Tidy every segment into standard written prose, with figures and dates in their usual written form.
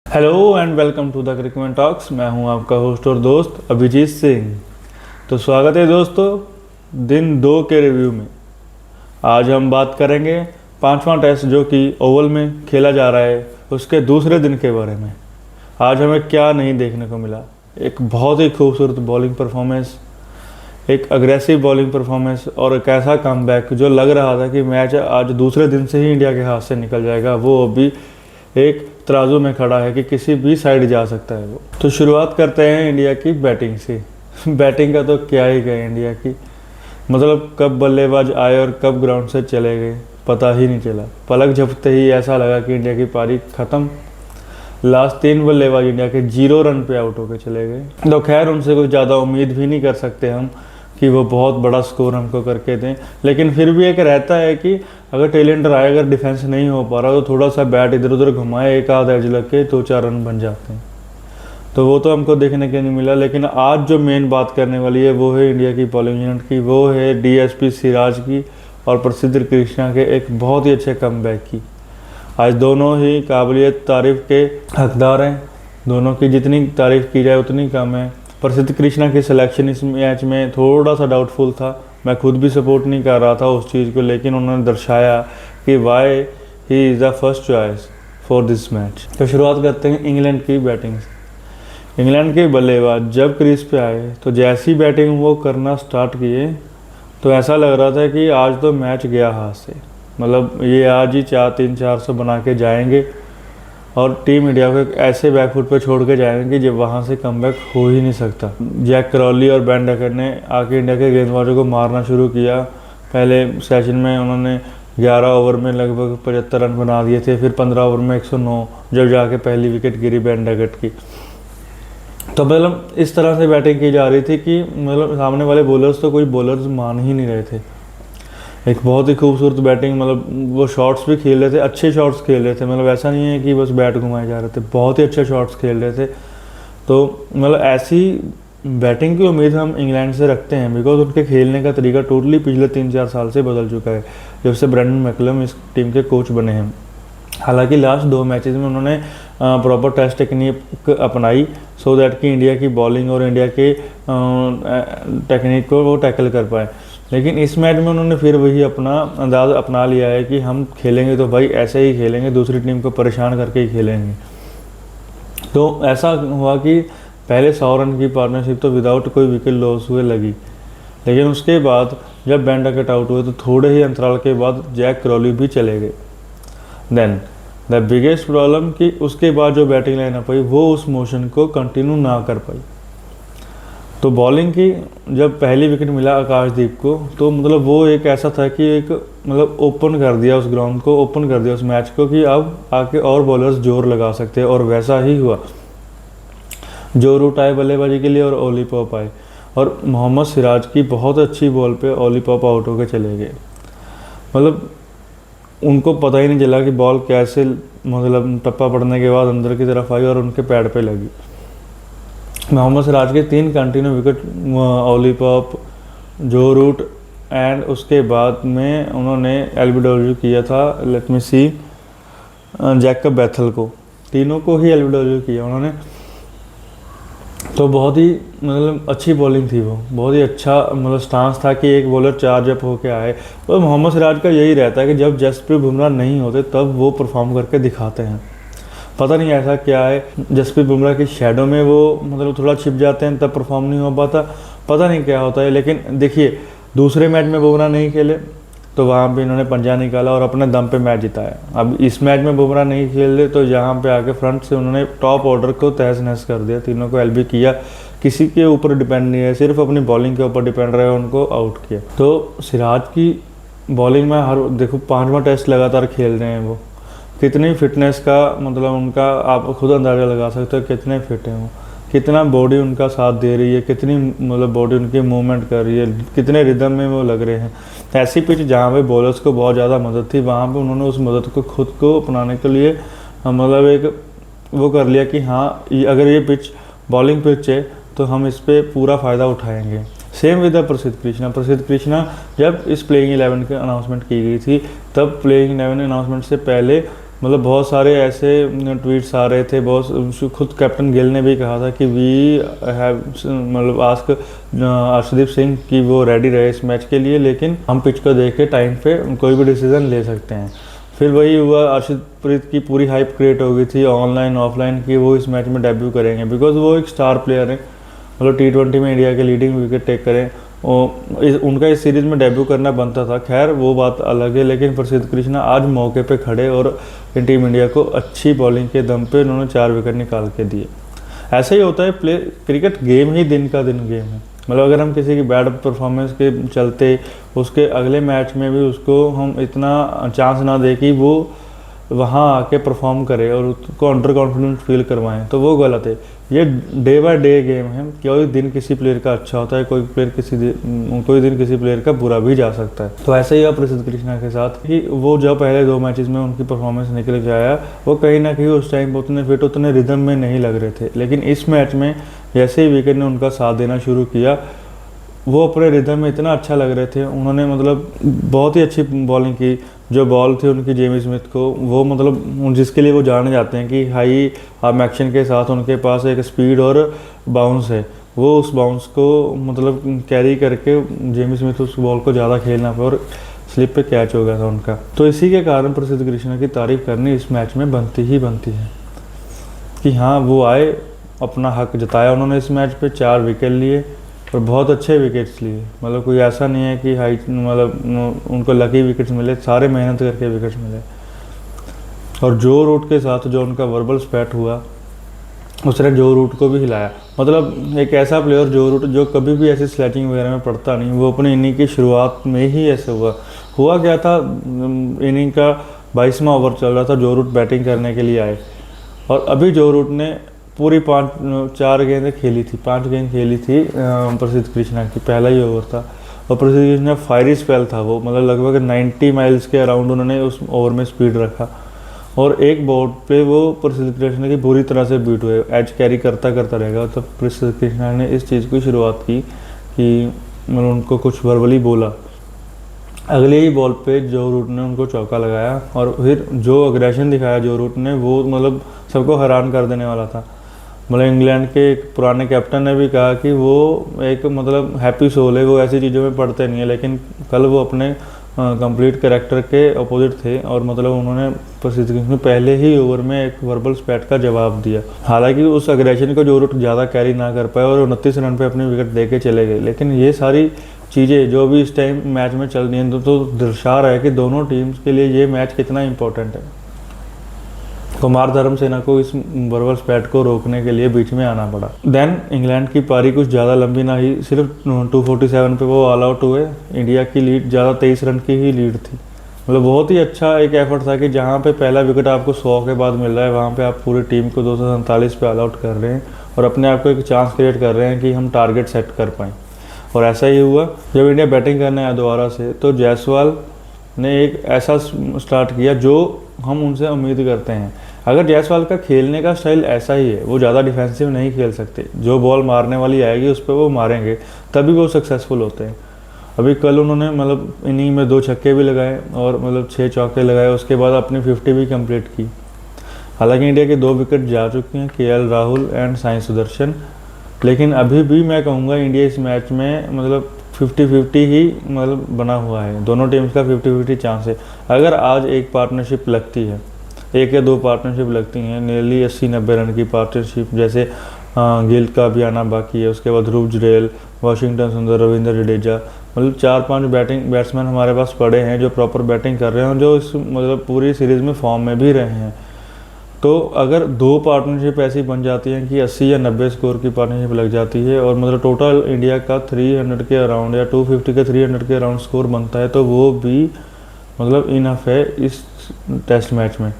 Hello and welcome to the cricket talks. मैं हूं आपका होस्ट और दोस्त अभिजीत सिंह। तो स्वागत है दोस्तों दिन 2 के रिव्यू में। आज हम बात करेंगे पांचवा टेस्ट जो कि ओवल में खेला जा रहा है उसके दूसरे दिन के बारे में। आज हमें क्या नहीं देखने को मिला। एक बहुत ही खूबसूरत बॉलिंग परफॉर्मेंस, एक अग्रेसिव बॉलिंग परफॉर्मेंस और एक ऐसा कमबैक जो लग रहा था कि मैच आज दूसरे दिन से ही इंडिया के हाथ से निकल जाएगा। वो अभी एक तराजू में खड़ा है कि किसी भी साइड जा सकता है वो। तो शुरुआत करते हैं इंडिया की बैटिंग से। बैटिंग का तो क्या ही कहें इंडिया की, मतलब कब बल्लेबाज आए और कब ग्राउंड से चले गए पता ही नहीं चला। पलक झपकते ही ऐसा लगा कि इंडिया की पारी ख़त्म। लास्ट 3 बल्लेबाज इंडिया के 0 रन पे आउट होकर चले गए। तो खैर उनसे कुछ ज़्यादा उम्मीद भी नहीं कर सकते हम कि वो बहुत बड़ा स्कोर हमको करके दें, लेकिन फिर भी एक रहता है कि अगर टेलेंटर आए, अगर डिफेंस नहीं हो पा रहा तो थोड़ा सा बैट इधर उधर घुमाए, एक आध एज लग के 2-4 रन बन जाते हैं। तो वो तो हमको देखने के नहीं मिला। लेकिन आज जो मेन बात करने वाली है वो है इंडिया की बॉलिंग यूनिट की, वो है डीएसपी सिराज की और प्रसिद्ध कृष्णा के एक बहुत ही अच्छे कमबैक की। आज दोनों ही काबिलियत तारीफ़ के हकदार हैं। दोनों की जितनी तारीफ़ की जाए उतनी कम है। प्रसिद्ध कृष्णा की सिलेक्शन इस मैच में थोड़ा सा डाउटफुल था। मैं खुद भी सपोर्ट नहीं कर रहा था उस चीज़ को, लेकिन उन्होंने दर्शाया कि why he is the first choice for this match. तो शुरुआत करते हैं इंग्लैंड की बैटिंग से। इंग्लैंड के बल्लेबाज जब क्रीज पे आए तो जैसी बैटिंग वो करना स्टार्ट किए तो ऐसा लग रहा था कि आज तो मैच गया हाथ से। मतलब ये आज ही 400 बना के जाएंगे और टीम इंडिया को एक ऐसे बैकफुट पे छोड़ के जाएंगे कि जब वहाँ से कमबैक हो ही नहीं सकता। जैक क्रॉली और बेन डकट ने आके इंडिया के गेंदबाजों को मारना शुरू किया। पहले सेशन में उन्होंने 11 ओवर में लगभग 75 रन बना दिए थे, फिर 15 ओवर में 109 जब जाके पहली विकेट गिरी बेन डकट की। तो मतलब इस तरह से बैटिंग की जा रही थी कि मतलब सामने वाले बॉलर्स तो कोई बॉलर्स मान ही नहीं रहे थे। एक बहुत ही खूबसूरत बैटिंग, मतलब वो शॉट्स भी खेल रहे थे, अच्छे शॉट्स खेल रहे थे। मतलब ऐसा नहीं है कि बस बैट घुमाए जा रहे थे, बहुत ही अच्छे शॉट्स खेल रहे थे। तो मतलब ऐसी बैटिंग की उम्मीद हम इंग्लैंड से रखते हैं, बिकॉज उनके खेलने का तरीका टोटली पिछले 3-4 साल से बदल चुका है जब से ब्रेंडन मैकलम इस टीम के कोच बने हैं। हालांकि लास्ट 2 मैचेस में उन्होंने प्रॉपर टेस्ट टेक्निक अपनाई सो दैट कि इंडिया की बॉलिंग और इंडिया के टेक्निक को वो टैकल कर पाए। लेकिन इस मैच में उन्होंने फिर वही अपना अंदाज़ अपना लिया है कि हम खेलेंगे तो भाई ऐसे ही खेलेंगे, दूसरी टीम को परेशान करके ही खेलेंगे। तो ऐसा हुआ कि पहले 100 रन की पार्टनरशिप तो विदाउट कोई विकेट लॉस हुए लगी, लेकिन उसके बाद जब बेन डकट आउट हुए तो थोड़े ही अंतराल के बाद जैक क्रॉली भी चले गए। देन द बिगेस्ट प्रॉब्लम कि उसके बाद जो बैटिंग लाइनअप आई वो उस मोशन को कंटिन्यू ना कर पाई। तो बॉलिंग की जब पहली विकेट मिला आकाशदीप को तो मतलब वो एक ऐसा था कि एक मतलब ओपन कर दिया उस ग्राउंड को, ओपन कर दिया उस मैच को कि अब आके और बॉलर्स जोर लगा सकते हैं। और वैसा ही हुआ। जो रूट आए बल्लेबाजी के लिए और ओली पॉप आए और मोहम्मद सिराज की बहुत अच्छी बॉल पे ओली पॉप आउट होकर चले गए। मतलब उनको पता ही नहीं चला कि बॉल कैसे मतलब टप्पा पड़ने के बाद अंदर की तरफ आई और उनके पैड पे लगी। मोहम्मद सिराज के 3 कंटिन्यू विकेट, ओली पॉप, जो रूट एंड उसके बाद में उन्होंने एलबीडब्ल्यू किया था, लेट मी सी, जैकब बैथल को, तीनों को ही एलबीडब्ल्यू किया उन्होंने। तो बहुत ही मतलब अच्छी बॉलिंग थी वो, बहुत ही अच्छा मतलब स्टांस था कि एक बॉलर चार्ज अप होके आए। और मोहम्मद सिराज का यही रहता है कि जब जसप्रीत बुमराह नहीं होते तब वो परफॉर्म करके दिखाते हैं। पता नहीं ऐसा क्या है, जसप्रीत बुमराह की शैडो में वो मतलब थोड़ा छिप जाते हैं तब परफॉर्म नहीं हो पाता, पता नहीं क्या होता है। लेकिन देखिए दूसरे मैच में बुमराह नहीं खेले तो वहाँ पे इन्होंने पंजा निकाला और अपने दम पे मैच जिताया। अब इस मैच में बुमराह नहीं खेले तो यहाँ पे आके फ्रंट से उन्होंने टॉप ऑर्डर को तहस नहस कर दिया, तीनों को एलबी किया। किसी के ऊपर डिपेंड नहीं है, सिर्फ अपनी बॉलिंग के ऊपर डिपेंड रहे, उनको आउट किया। तो सिराज की बॉलिंग में हर देखो 5वां टेस्ट लगातार खेल रहे हैं वो, कितनी फिटनेस का मतलब उनका आप खुद अंदाज़ा लगा सकते हो कितने फिट हैं वो, कितना बॉडी उनका साथ दे रही है, कितनी मतलब बॉडी उनकी मूवमेंट कर रही है, कितने रिदम में वो लग रहे हैं। ऐसी पिच जहाँ पे बॉलर्स को बहुत ज़्यादा मदद थी वहाँ पे उन्होंने उस मदद को खुद को अपनाने के लिए मतलब एक वो कर लिया कि हाँ अगर ये पिच बॉलिंग पिच है तो हम इस पर पूरा फ़ायदा उठाएँगे। सेम विद प्रसिद्ध कृष्णा जब इस प्लेइंग 11 की अनाउंसमेंट की गई थी तब प्लेइंग 11 अनाउंसमेंट से पहले मतलब बहुत सारे ऐसे ट्वीट्स आ रहे थे, बहुत खुद कैप्टन गिल ने भी कहा था कि वी हैव मतलब आस्क अर्शदीप सिंह कि वो रेडी रहे इस मैच के लिए, लेकिन हम पिच को देख के टाइम पे कोई भी डिसीजन ले सकते हैं। फिर वही हुआ, अर्शदीप की पूरी हाइप क्रिएट हो गई थी ऑनलाइन ऑफलाइन कि वो इस मैच में डेब्यू करेंगे, बिकॉज वो एक स्टार प्लेयर है, मतलब T20 में इंडिया के लीडिंग विकेट टेक करें। उनका इस सीरीज़ में डेब्यू करना बनता था, खैर वो बात अलग है, लेकिन प्रसिद्ध कृष्णा आज मौके पे खड़े और टीम इंडिया को अच्छी बॉलिंग के दम पे उन्होंने 4 विकेट निकाल के दिए। ऐसा ही होता है, क्रिकेट गेम ही दिन का दिन गेम है। मतलब अगर हम किसी की बैड परफॉर्मेंस के चलते उसके अगले मैच में भी उसको हम इतना चांस ना दें कि वो वहाँ आके परफॉर्म करे और उसको अंडर कॉन्फिडेंस फील करवाएं, तो वो गलत है। ये डे बाय डे गेम है, कोई दिन किसी प्लेयर का अच्छा होता है, कोई दिन किसी प्लेयर का बुरा भी जा सकता है। तो ऐसा ही हुआ प्रसिद्ध कृष्णा के साथ कि वो जब पहले 2 मैचेस में उनकी परफॉर्मेंस निकल के आया, वो कहीं ना कहीं उस टाइम उतने फिट उतने रिदम में नहीं लग रहे थे, लेकिन इस मैच में जैसे ही विकेट ने उनका साथ देना शुरू किया, वो अपने रिदम में इतना अच्छा लग रहे थे। उन्होंने मतलब बहुत ही अच्छी बॉलिंग की, जो बॉल थी उनकी जेमी स्मिथ को, वो मतलब जिसके लिए वो जाने जाते हैं कि हाई एक्शन के साथ उनके पास एक स्पीड और बाउंस है, वो उस बाउंस को मतलब कैरी करके जेमी स्मिथ उस बॉल को ज़्यादा खेलना पाए और स्लिप पे कैच हो गया था उनका। तो इसी के कारण प्रसिद्ध कृष्णा की तारीफ करनी इस मैच में बनती ही बनती है कि हाँ वो आए, अपना हक जताया उन्होंने इस मैच पे, 4 विकेट लिए और बहुत अच्छे विकेट्स लिए। मतलब कोई ऐसा नहीं है कि मतलब उनको लकी विकेट्स मिले, सारे मेहनत करके विकेट्स मिले। और जो रूट के साथ जो उनका वर्बल स्पैट हुआ, उसने जो रूट को भी हिलाया। मतलब एक ऐसा प्लेयर जो रूट जो कभी भी ऐसी स्लैचिंग वगैरह में पड़ता नहीं, वो अपनी इनिंग की शुरुआत में ही ऐसे हुआ क्या था, इनिंग का 22वां ओवर चल रहा था, जो रूट बैटिंग करने के लिए आए और अभी जो रूट ने पूरी 4 गेंदें खेली थी, 5 गेंद खेली थी प्रसिद्ध कृष्णा की, पहला ही ओवर था और प्रसिद्ध कृष्णा फायरी स्पेल था वो, मतलब लगभग 90 माइल्स के अराउंड उन्होंने उस ओवर में स्पीड रखा और एक बॉल पे वो प्रसिद्ध कृष्णा की बुरी तरह से बीट हुए, एज कैरी करता रहेगा। तो प्रसिद्ध कृष्णा ने इस चीज़ की शुरुआत की कि मतलब उनको कुछ वर्बली बोला, अगले ही बॉल पे जो रूट ने उनको चौका लगाया और फिर जो अग्रेशन दिखाया जो रूट ने, वो मतलब सबको हैरान कर देने वाला था। मतलब इंग्लैंड के एक पुराने कैप्टन ने भी कहा कि वो एक मतलब हैप्पी सोल है, वो ऐसी चीज़ों में पड़ते नहीं है, लेकिन कल वो अपने कंप्लीट कैरेक्टर के अपोजिट थे और मतलब उन्होंने प्रसिद्ध कृष्णा पहले ही ओवर में एक वर्बल स्पैट का जवाब दिया। हालांकि उस अग्रेशन को जो रूट ज़्यादा कैरी ना कर पाए और 29 रन पे अपने विकेट दे के चले गए, लेकिन ये सारी चीज़ें जो भी इस टाइम मैच में चल रही हैं तो दर्शा रहा है कि दोनों टीम्स के लिए ये मैच कितना इंपॉर्टेंट है। कुमार धर्मसेना को इस वर्बल स्पैट को रोकने के लिए बीच में आना पड़ा। देन इंग्लैंड की पारी कुछ ज़्यादा लंबी ना ही, सिर्फ 247 पे वो ऑल आउट हुए। इंडिया की लीड ज़्यादा 23 रन की ही लीड थी। मतलब बहुत ही अच्छा एक एफर्ट था कि जहाँ पे पहला विकेट आपको 100 के बाद मिल रहा है, वहाँ पे आप पूरी टीम को 247 पे ऑल आउट कर रहे हैं और अपने आप को एक चांस क्रिएट कर रहे हैं कि हम टारगेट सेट कर पाएँ। और ऐसा ही हुआ। जब इंडिया बैटिंग करने आया दोबारा से, तो जायसवाल ने एक ऐसा स्टार्ट किया जो हम उनसे उम्मीद करते हैं। अगर जायसवाल का खेलने का स्टाइल ऐसा ही है, वो ज़्यादा डिफेंसिव नहीं खेल सकते, जो बॉल मारने वाली आएगी उस पर वो मारेंगे, तभी वो सक्सेसफुल होते हैं। अभी कल उन्होंने मतलब इनिंग में 2 छक्के भी लगाए और मतलब 6 चौके लगाए, उसके बाद अपनी 50 भी कंप्लीट की। हालांकि इंडिया के 2 विकेट जा चुके हैं, KL राहुल एंड साई सुदर्शन, लेकिन अभी भी मैं कहूँगा इंडिया इस मैच में मतलब 50-50 ही मतलब बना हुआ है। दोनों टीम्स का 50-50 चांस है। अगर आज एक पार्टनरशिप लगती है, 1 या 2 पार्टनरशिप लगती हैं, नियरली 80-90 रन की पार्टनरशिप, जैसे गिल का भी आना बाकी है, उसके बाद ध्रुव जुरैल, वाशिंगटन सुंदर, रविंद्र जडेजा, मतलब 4-5 बैट्समैन हमारे पास पड़े हैं जो प्रॉपर बैटिंग कर रहे हैं और जो इस मतलब पूरी सीरीज़ में फॉर्म में भी रहे हैं। तो अगर 2 पार्टनरशिप ऐसी बन जाती हैं कि 80 या 90 स्कोर की पार्टनरशिप लग जाती है और मतलब टोटल इंडिया का 300 के अराउंड या 250 के 300 के अराउंड स्कोर बनता है, तो वो भी मतलब इनफ है इस टेस्ट मैच में,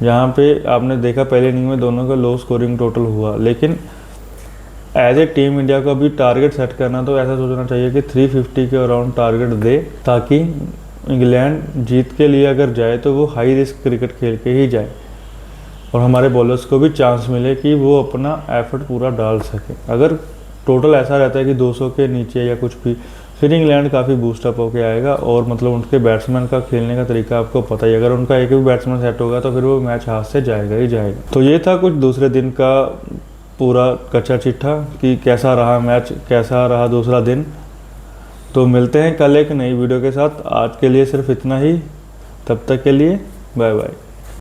जहाँ पे आपने देखा पहले इनिंग में दोनों का लो स्कोरिंग टोटल हुआ। लेकिन एज ए टीम इंडिया को अभी टारगेट सेट करना, तो ऐसा सोचना चाहिए कि 350 के अराउंड टारगेट दे, ताकि इंग्लैंड जीत के लिए अगर जाए तो वो हाई रिस्क क्रिकेट खेल के ही जाए और हमारे बॉलर्स को भी चांस मिले कि वो अपना एफर्ट पूरा डाल सके। अगर टोटल ऐसा रहता है कि 200 के नीचे या कुछ भी, फिर इंग्लैंड काफ़ी बूस्टअप होके आएगा और मतलब उनके बैट्समैन का खेलने का तरीका आपको पता ही, अगर उनका एक भी बैट्समैन सेट होगा तो फिर वो मैच हाथ से जाएगा ही जाएगा। तो ये था कुछ दूसरे दिन का पूरा कच्चा चिट्ठा कि कैसा रहा मैच, कैसा रहा दूसरा दिन। तो मिलते हैं कल एक नई वीडियो के साथ। आज के लिए सिर्फ इतना ही, तब तक के लिए बाय बाय।